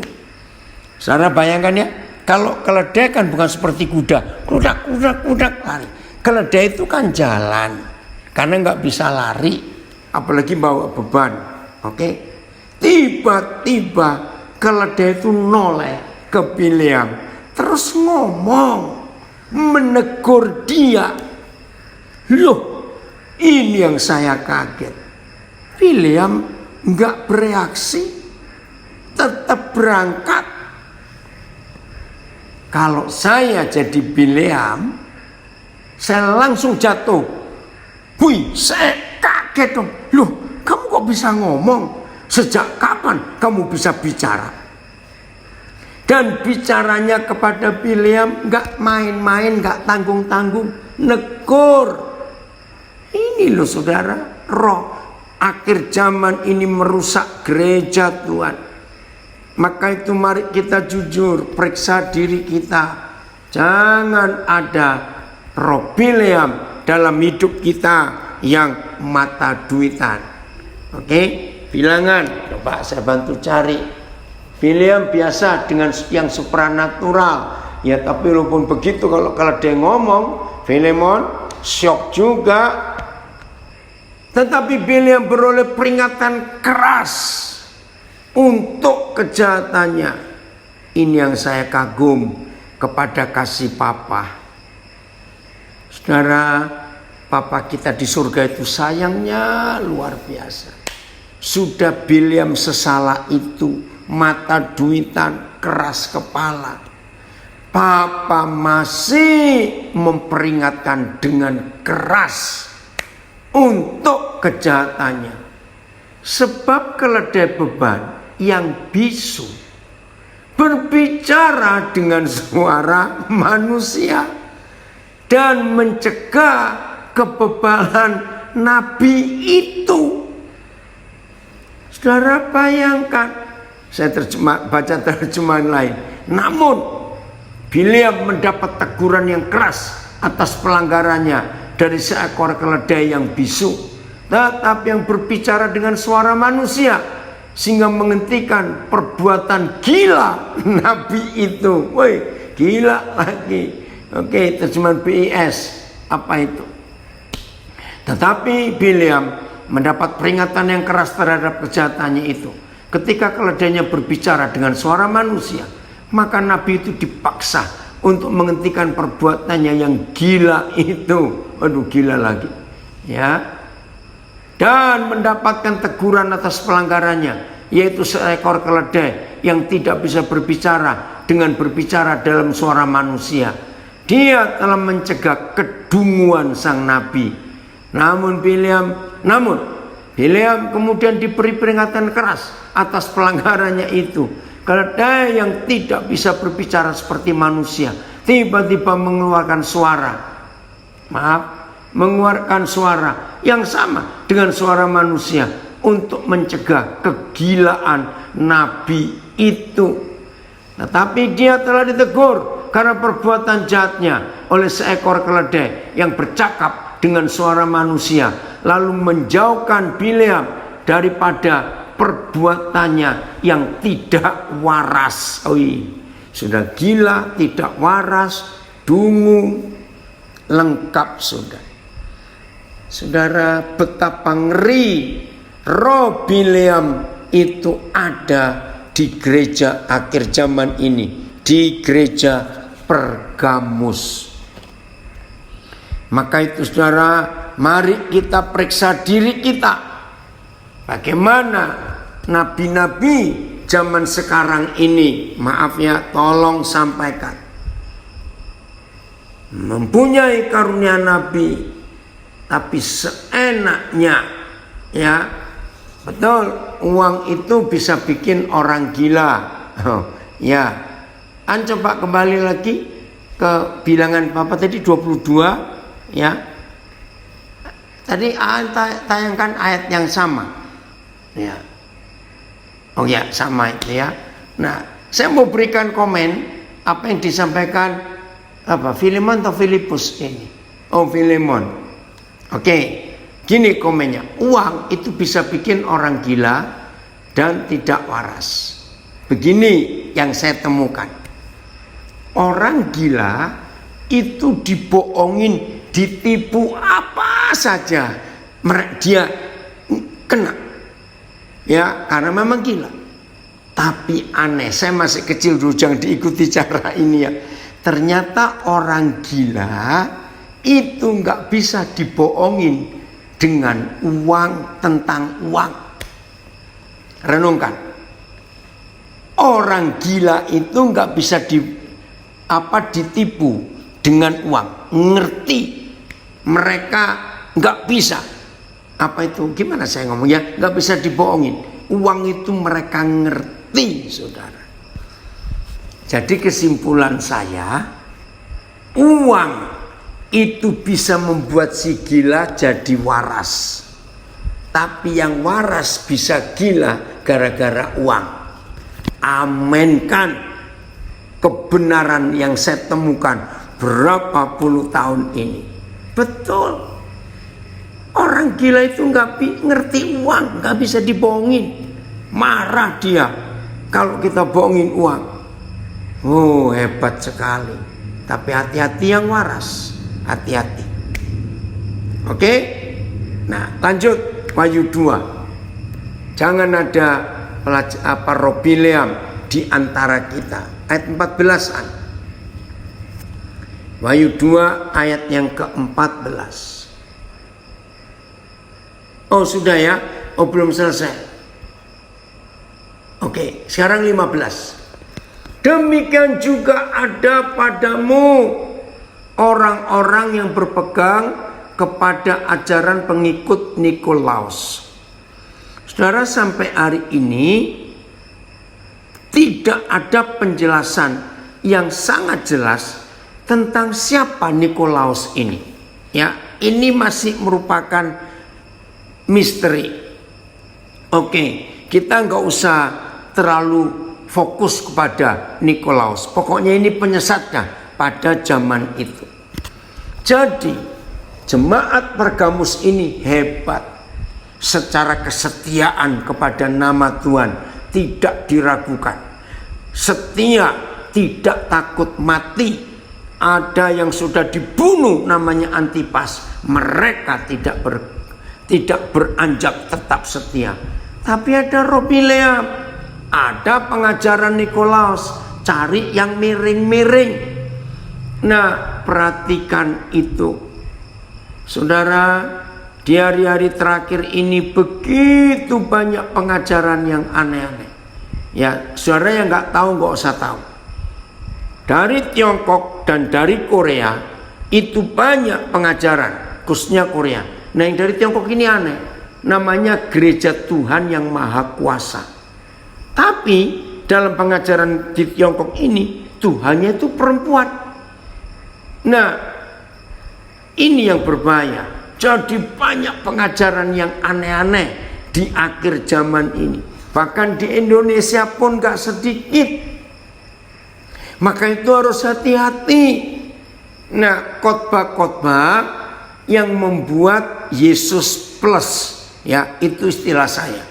Saudara bayangkan ya, kalau keledai kan bukan seperti kuda, kuda lari. Keledai itu kan jalan, karena nggak bisa lari, apalagi bawa beban. Oke, tiba-tiba keledai itu noleh ke Bileam, terus ngomong, menegur dia. Loh, ini yang saya kaget. Bileam nggak bereaksi, tetap berangkat. Kalau saya jadi Bileam, saya langsung jatuh. Wih, saya kaget dong. Loh, kamu kok bisa ngomong? Sejak kapan kamu bisa bicara? Dan bicaranya kepada Bileam nggak main-main, nggak tanggung-tanggung, negur. Ini loh saudara, roh akhir zaman ini merusak gereja Tuhan. Maka itu mari kita jujur, periksa diri kita. Jangan ada roh Bileam dalam hidup kita yang mata duitan. Oke, bilangan, coba saya bantu cari. Bileam biasa dengan yang supranatural. Ya tapi walaupun begitu kalau dia ngomong, Filemon syok juga. Tetapi Bileam beroleh peringatan keras untuk kejahatannya. Ini yang saya kagum kepada kasih Papa. Saudara, Papa kita di surga itu sayangnya luar biasa. Sudah Bileam sesalah itu, mata duitan, keras kepala, Papa masih memperingatkan dengan keras untuk kejahatannya. Sebab keledai beban yang bisu berbicara dengan suara manusia dan mencegah kebebalan nabi itu. Saudara bayangkan, saya baca terjemahan lain. Namun Bileam mendapat teguran yang keras atas pelanggarannya dari seekor keledai yang bisu, tetapi yang berbicara dengan suara manusia, sehingga menghentikan perbuatan gila nabi itu. Woi, gila lagi. Oke, terjemahan BIS. Apa itu? Tetapi Bileam mendapat peringatan yang keras terhadap kejahatannya itu. Ketika keledainya berbicara dengan suara manusia, maka nabi itu dipaksa untuk menghentikan perbuatannya yang gila itu. Aduh, gila lagi. Ya. Dan mendapatkan teguran atas pelanggarannya, yaitu seekor keledai yang tidak bisa berbicara dengan berbicara dalam suara manusia. Dia telah mencegah kedunguan sang nabi. Namun Bileam kemudian diberi peringatan keras atas pelanggarannya itu. Keledai yang tidak bisa berbicara seperti manusia tiba-tiba mengeluarkan suara yang sama dengan suara manusia untuk mencegah kegilaan nabi itu. Tetapi dia telah ditegur karena perbuatan jahatnya oleh seekor keledai yang bercakap dengan suara manusia, lalu menjauhkan Bileam daripada perbuatannya yang tidak waras. Sudah gila, tidak waras, dungu, lengkap sudah. Saudara, betapa ngeri roh Bileam itu ada di gereja akhir zaman ini, di gereja Pergamus. Maka itu saudara, mari kita periksa diri kita. Bagaimana nabi-nabi zaman sekarang ini, maaf ya, tolong sampaikan, mempunyai karunia nabi, tapi seenaknya, ya, betul, uang itu bisa bikin orang gila. Ya, coba kembali lagi ke bilangan Bapak tadi 22, ya. Tadi tayangkan ayat yang sama, ya. Oh ya, sama itu ya. Nah, saya mau berikan komen apa yang disampaikan Filemon atau Filipus ini. Oh, Filemon. Oke, gini komennya. Uang itu bisa bikin orang gila dan tidak waras. Begini yang saya temukan. Orang gila itu dibohongin, ditipu apa saja, dia kena. Ya, karena memang gila. Tapi aneh, saya masih kecil dulu, jangan diikuti cara ini ya. Ternyata orang gila itu nggak bisa dibohongin dengan uang, tentang uang. Renungkan. Orang gila itu nggak bisa ditipu dengan uang. Ngerti. Mereka nggak bisa. Apa itu? Gimana saya ngomongnya? Nggak bisa dibohongin. Uang itu mereka ngerti, saudara. Jadi kesimpulan saya, uang itu bisa membuat si gila jadi waras. Tapi yang waras bisa gila gara-gara uang. Amenkan kebenaran yang saya temukan berapa puluh tahun ini. Betul. Orang gila itu nggak ngerti uang, nggak bisa dibohongin. Marah dia kalau kita bohongin uang. Oh, hebat sekali. Tapi hati-hati yang waras. Hati-hati. Oke? Nah, lanjut Wahyu 2. Jangan ada roh Bileam di antara kita. Ayat 14-an. Wahyu 2 ayat yang ke-14. Oh, sudah ya? Oh, belum selesai. Oke, sekarang 15. Demikian juga ada padamu orang-orang yang berpegang kepada ajaran pengikut Nikolaus. Saudara, sampai hari ini tidak ada penjelasan yang sangat jelas tentang siapa Nikolaus ini. Ya, ini masih merupakan misteri. Oke, kita nggak usah terlalu fokus kepada Nikolaus. Pokoknya ini penyesatnya pada zaman itu. Jadi jemaat Pergamus ini hebat. Secara kesetiaan kepada nama Tuhan tidak diragukan. Setia, tidak takut mati. Ada yang sudah dibunuh namanya Antipas. Mereka tidak beranjak, tetap setia. Tapi ada roh Bileam, ada pengajaran Nikolaus, cari yang miring-miring. Nah, perhatikan itu. Saudara, di hari-hari terakhir ini begitu banyak pengajaran yang aneh-aneh. Ya, saudara yang nggak tahu nggak usah tahu. Dari Tiongkok dan dari Korea itu banyak pengajaran, khususnya Korea. Nah, yang dari Tiongkok ini aneh. Namanya Gereja Tuhan yang Maha Kuasa. Tapi dalam pengajaran di Tiongkok ini Tuhannya itu perempuan. Nah, ini yang berbahaya. Jadi banyak pengajaran yang aneh-aneh di akhir zaman ini. Bahkan di Indonesia pun gak sedikit. Maka itu harus hati-hati. Nah, khotbah-khotbah yang membuat Yesus plus, ya itu istilah saya.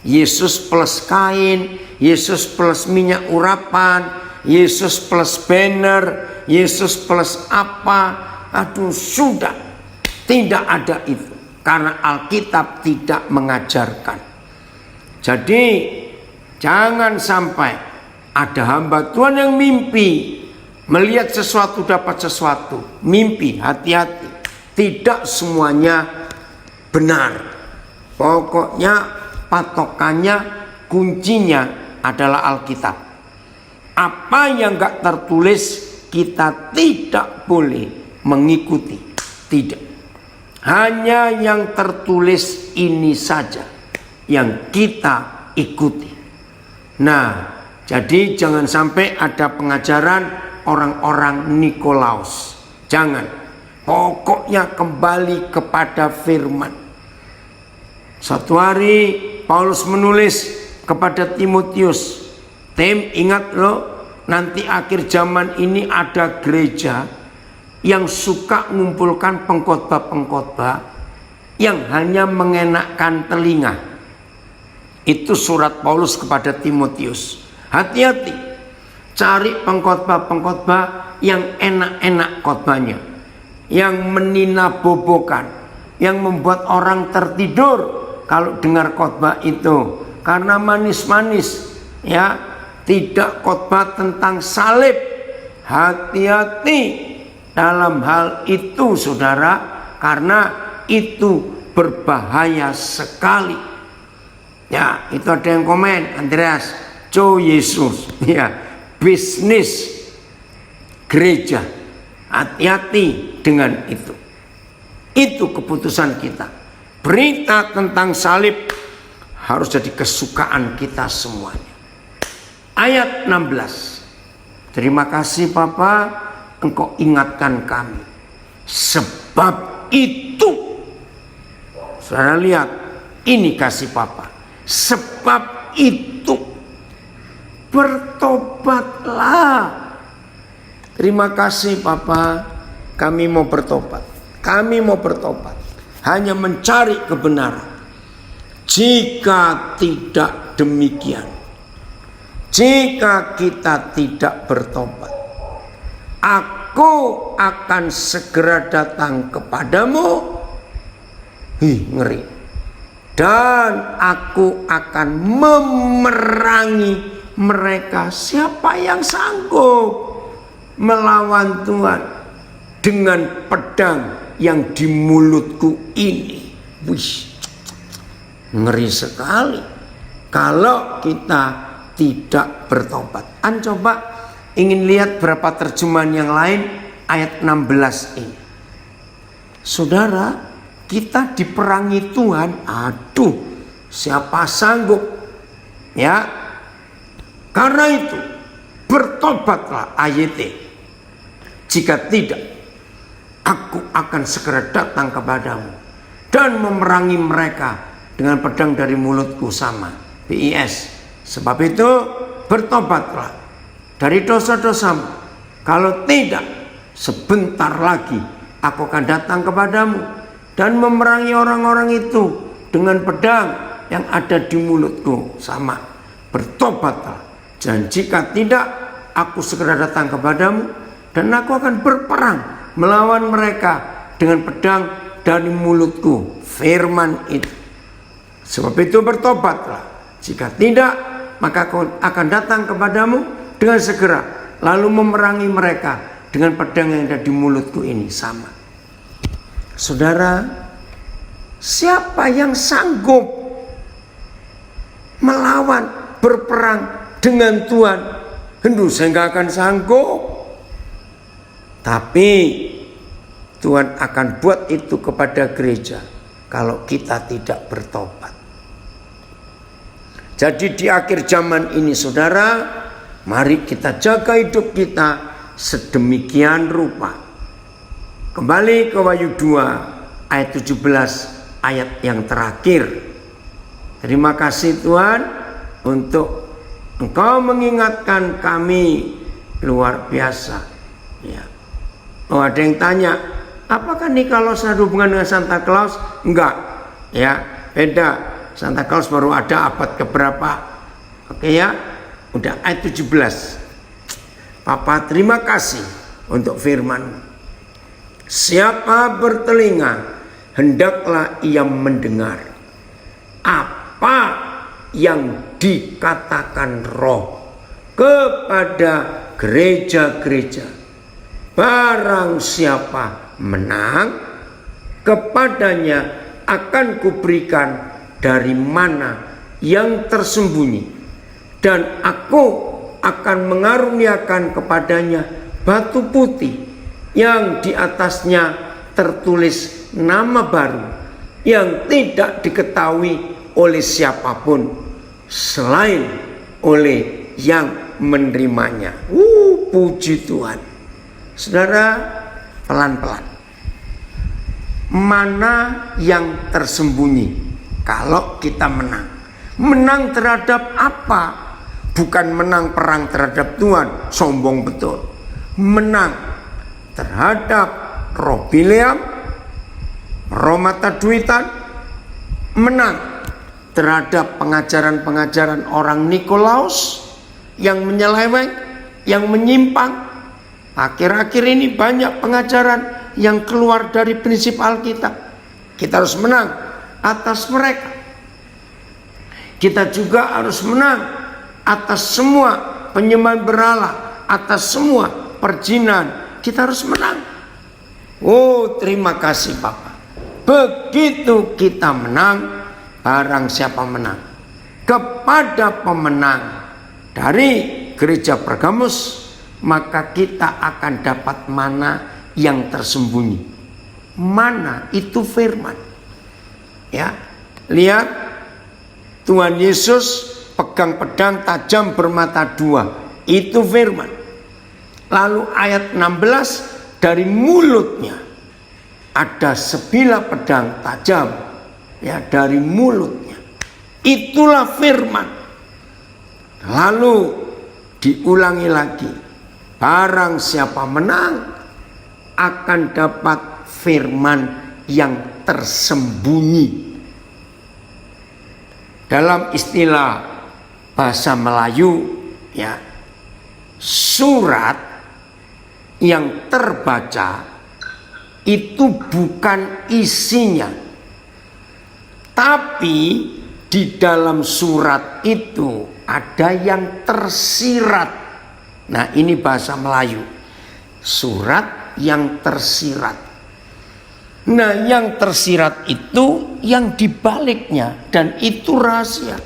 Yesus plus kain, Yesus plus minyak urapan, Yesus plus banner, Yesus plus apa. Aduh, sudah tidak ada itu, karena Alkitab tidak mengajarkan. Jadi jangan sampai ada hamba Tuhan yang mimpi melihat sesuatu dapat sesuatu. Mimpi, hati-hati, tidak semuanya benar. Pokoknya patokannya, kuncinya adalah Alkitab. Apa yang gak tertulis kita tidak boleh mengikuti. Tidak. Hanya yang tertulis ini saja yang kita ikuti. Nah, jadi jangan sampai ada pengajaran orang-orang Nikolaus. Jangan. Pokoknya kembali kepada firman. Suatu hari Paulus menulis kepada Timotius, Tim, ingat loh, nanti akhir zaman ini ada gereja yang suka mengumpulkan pengkhotbah-pengkhotbah yang hanya mengenakkan telinga. Itu surat Paulus kepada Timotius. Hati-hati, cari pengkhotbah-pengkhotbah yang enak-enak khotbahnya, yang meninabobokan, yang membuat orang tertidur kalau dengar khotbah itu, karena manis-manis, ya, tidak khotbah tentang salib. Hati-hati dalam hal itu, saudara, karena itu berbahaya sekali. Ya, itu ada yang komen, Andreas, Yesus, ya, bisnis gereja. Hati-hati dengan itu. Itu keputusan kita. Berita tentang salib harus jadi kesukaan kita semuanya. Ayat 16. Terima kasih Bapa, Engkau ingatkan kami. Sebab itu, saudara lihat, ini kasih Bapa. Sebab itu, bertobatlah. Terima kasih Bapa, kami mau bertobat. Kami mau bertobat. Hanya mencari kebenaran. Jika tidak demikian, jika kita tidak bertobat, Aku akan segera datang kepadamu. Ngeri. Dan aku akan memerangi mereka. Siapa yang sanggup melawan Tuhan dengan pedang yang di mulutku ini? Wih, ngeri sekali kalau kita tidak bertobat. Coba ingin lihat berapa terjemahan yang lain ayat 16 ini. Saudara, kita diperangi Tuhan. Aduh, siapa sanggup? Ya, karena itu bertobatlah, ayat. Jika tidak, aku akan segera datang kepadamu dan memerangi mereka dengan pedang dari mulutku. Sama BIS. Sebab itu bertobatlah dari dosa-dosamu. Kalau tidak, sebentar lagi aku akan datang kepadamu dan memerangi orang-orang itu dengan pedang yang ada di mulutku. Sama, bertobatlah. Dan jika tidak, aku segera datang kepadamu dan aku akan berperang melawan mereka dengan pedang dari mulutku. Firman itu. Sebab itu bertobatlah. Jika tidak, maka aku akan datang kepadamu dengan segera, lalu memerangi mereka dengan pedang yang ada di mulutku ini sama. Saudara, siapa yang sanggup melawan, berperang dengan Tuhan? Hendu, saya nggak akan sanggup. Tapi Tuhan akan buat itu kepada gereja kalau kita tidak bertobat. Jadi di akhir zaman ini saudara, mari kita jaga hidup kita sedemikian rupa. Kembali ke Wahyu 2 ayat 17, ayat yang terakhir. Terima kasih Tuhan untuk Engkau mengingatkan kami luar biasa. Ya. Oh, ada yang tanya, apakah nih kalau saya hubungan dengan Santa Claus? Enggak, ya beda. Santa Claus baru ada abad keberapa? Oke ya, udah ayat 17. Papa terima kasih untuk firman. Siapa bertelinga, hendaklah ia mendengar apa yang dikatakan Roh kepada gereja-gereja. Barang siapa menang, kepadanya akan kuberikan dari mana yang tersembunyi, dan aku akan mengaruniakan kepadanya batu putih yang di atasnya tertulis nama baru yang tidak diketahui oleh siapapun selain oleh yang menerimanya. Puji Tuhan. Saudara, pelan-pelan. Mana yang tersembunyi kalau kita menang? Menang terhadap apa? Bukan menang perang terhadap Tuhan, sombong betul. Menang terhadap roh Bileam, roh mata duitan. Menang terhadap pengajaran-pengajaran orang Nikolaus yang menyeleweng, yang menyimpang. Akhir-akhir ini banyak pengajaran yang keluar dari prinsip Alkitab. Kita harus menang atas mereka. Kita juga harus menang atas semua penyembahan berhala, atas semua perjinan. Kita harus menang. Oh, terima kasih Bapak. Begitu kita menang, barang siapa menang, kepada pemenang dari gereja Pergamus, maka kita akan dapat mana yang tersembunyi. Mana itu firman. Ya, lihat Tuhan Yesus pegang pedang tajam bermata dua. Itu firman. Lalu ayat 16, dari mulutnya ada sebilah pedang tajam. Ya, dari mulutnya. Itulah firman. Lalu diulangi lagi. Barang siapa menang akan dapat firman yang tersembunyi. Dalam istilah bahasa Melayu, ya, surat yang terbaca itu bukan isinya, tapi di dalam surat itu ada yang tersirat. Nah, ini bahasa Melayu. Surat yang tersirat. Nah, yang tersirat itu yang dibaliknya, dan itu rahasia.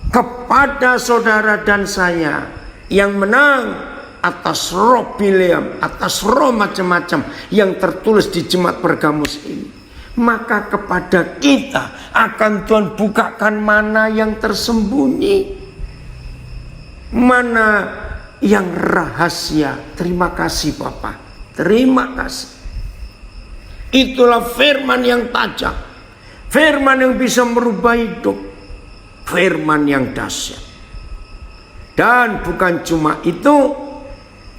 Kepada saudara dan saya yang menang atas roh Bileam, atas roh macam-macam yang tertulis di jemaat Pergamus ini, maka kepada kita akan Tuhan bukakan mana yang tersembunyi, mana yang rahasia. Terima kasih Bapak, terima kasih. Itulah firman yang tajam, firman yang bisa merubah hidup, firman yang dahsyat. Dan bukan cuma itu,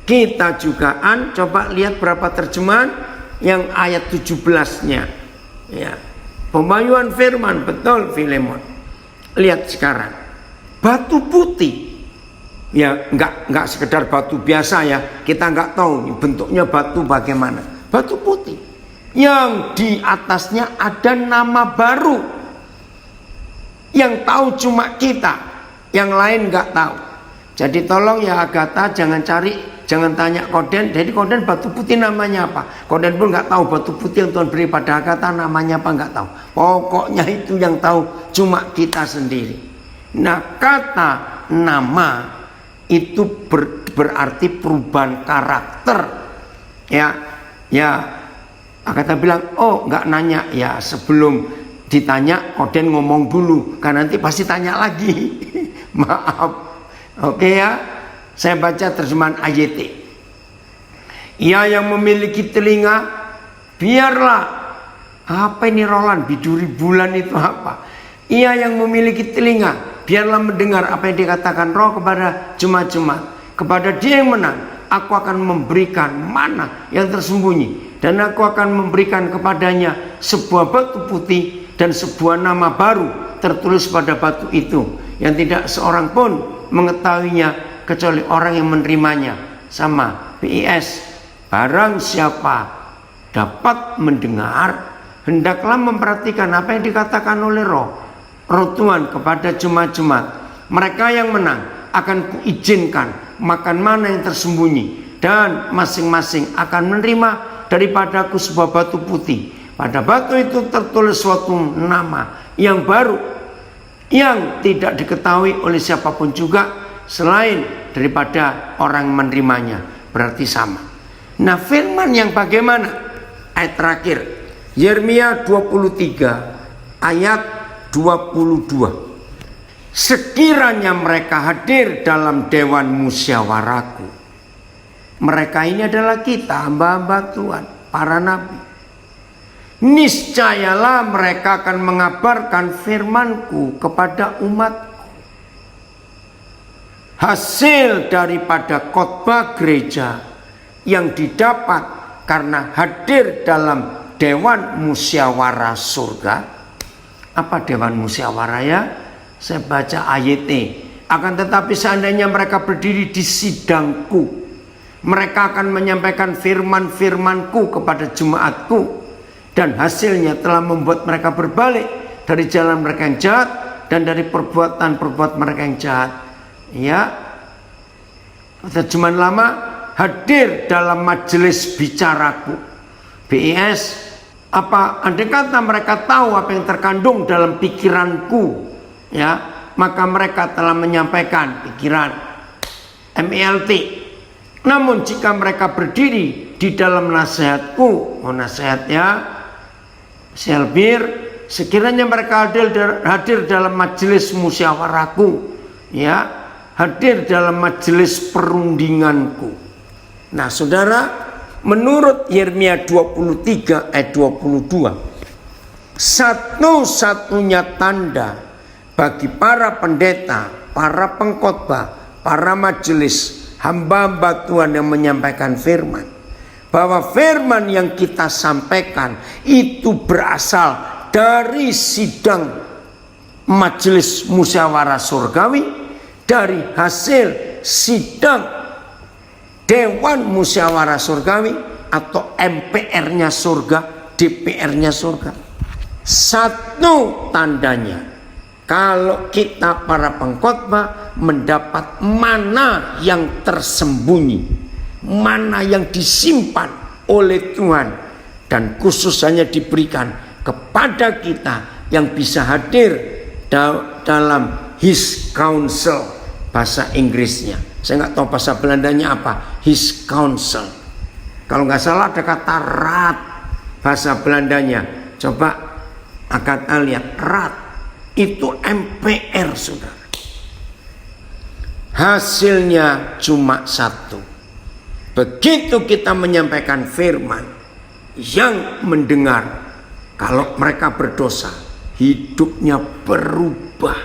kita juga coba lihat berapa terjemahan yang ayat 17-nya. Ya, pembayuan firman, betul Filemon. Lihat sekarang, batu putih. Ya, enggak sekedar batu biasa ya. Kita enggak tahu bentuknya batu bagaimana. Batu putih yang di atasnya ada nama baru. Yang tahu cuma kita, yang lain enggak tahu. Jadi tolong ya Agatha, jangan cari jangan tanya Koden. Jadi Koden batu putih namanya apa? Koden pun nggak tahu batu putih yang Tuhan beri pada kata namanya apa, nggak tahu. Pokoknya itu yang tahu cuma kita sendiri. Nah, kata nama itu berarti perubahan karakter. Ya, kata bilang, oh nggak nanya ya, sebelum ditanya Koden ngomong dulu, karena nanti pasti tanya lagi. Maaf. Oke ya, saya baca terjemahan AYT. Ia yang memiliki telinga, biarlah. Apa ini Roland? Biduri bulan itu apa? Ia yang memiliki telinga, biarlah mendengar apa yang dikatakan Roh kepada jemaat-jemaat. Kepada dia yang menang, aku akan memberikan mana yang tersembunyi, dan aku akan memberikan kepadanya sebuah batu putih dan sebuah nama baru tertulis pada batu itu, yang tidak seorang pun mengetahuinya kecuali orang yang menerimanya. Sama BIS, barang siapa dapat mendengar, hendaklah memperhatikan apa yang dikatakan oleh Roh Tuhan kepada jemaat-jemaat. Mereka yang menang akan kuizinkan makan mana yang tersembunyi, dan masing-masing akan menerima daripadaku sebuah batu putih. Pada batu itu tertulis suatu nama yang baru, yang tidak diketahui oleh siapapun juga selain daripada orang menerimanya. Berarti sama. Nah, firman yang bagaimana? Ayat terakhir, Yeremia 23 ayat 22. Sekiranya mereka hadir dalam dewan musyawarahku. Mereka ini adalah kita, hamba-hamba Tuhan, para nabi. Niscayalah mereka akan mengabarkan firmanku kepada umatku. Hasil daripada khotbah gereja yang didapat karena hadir dalam dewan musyawarah surga. Apa dewan musyawarah ya? Saya baca AYT. Akan tetapi seandainya mereka berdiri di sidangku, mereka akan menyampaikan firman-firmanku kepada jemaatku, dan hasilnya telah membuat mereka berbalik dari jalan mereka yang jahat dan dari perbuatan-perbuatan mereka yang jahat. Ya, terjemahan lama, hadir dalam majelis bicaraku. BIS, apa andai kata mereka tahu apa yang terkandung dalam pikiranku, ya, maka mereka telah menyampaikan pikiran. MELT. Namun jika mereka berdiri di dalam nasihatku, nasihat ya, Selbir, sekiranya mereka hadir dalam majelis musyawarahku, ya, hadir dalam majelis perundinganku. Nah, saudara, menurut Yeremia 23 ayat 22, satu-satunya tanda bagi para pendeta, para pengkhotbah, para majelis, hamba-hamba Tuhan yang menyampaikan firman, bahwa firman yang kita sampaikan itu berasal dari sidang majelis musyawarah surgawi, dari hasil sidang dewan musyawarah surgawi atau MPR-nya surga, DPR-nya surga. Satu tandanya, kalau kita para pengkhotbah mendapat mana yang tersembunyi, mana yang disimpan oleh Tuhan, dan khusus hanya diberikan kepada kita yang bisa hadir dalam His Council, bahasa Inggrisnya. Saya nggak tahu bahasa Belandanya apa. His Council. Kalau nggak salah ada kata raad, bahasa Belandanya. Coba akan lihat raad. Itu MPR, saudara. Hasilnya cuma satu. Begitu kita menyampaikan firman, yang mendengar, kalau mereka berdosa, hidupnya berubah,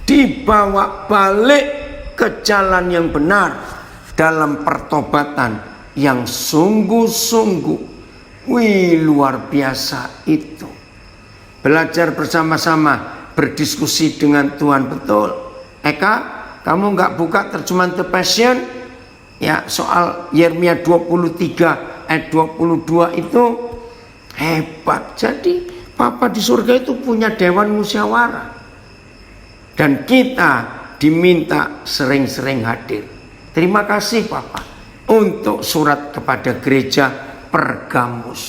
dibawa balik ke jalan yang benar dalam pertobatan yang sungguh-sungguh. Wih, luar biasa itu. Belajar bersama-sama, berdiskusi dengan Tuhan. Betul, Eka, kamu nggak buka terjemahan The Passion? Ya, soal Yeremia 23 ayat 22 itu hebat. Jadi Papa di surga itu punya dewan musyawarah, dan kita diminta sering-sering hadir. Terima kasih Papa. untuk surat kepada gereja Pergamus.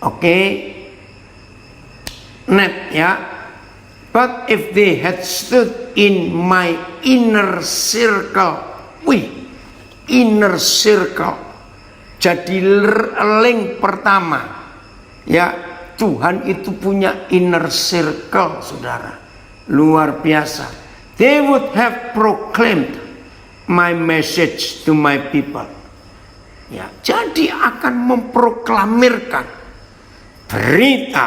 Oke. Net ya. But if they had stood in my inner circle, inner circle, jadi link pertama, ya Tuhan itu punya inner circle, saudara, luar biasa. They would have proclaimed my message to my people. Ya, jadi akan memproklamirkan berita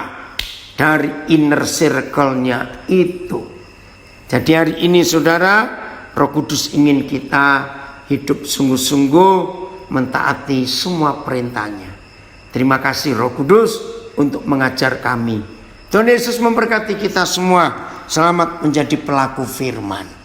dari inner circle-nya itu. Jadi hari ini saudara, Roh Kudus ingin kita hidup sungguh-sungguh mentaati semua perintahnya. Terima kasih Roh Kudus untuk mengajar kami. Tuhan Yesus memberkati kita semua. Selamat menjadi pelaku firman.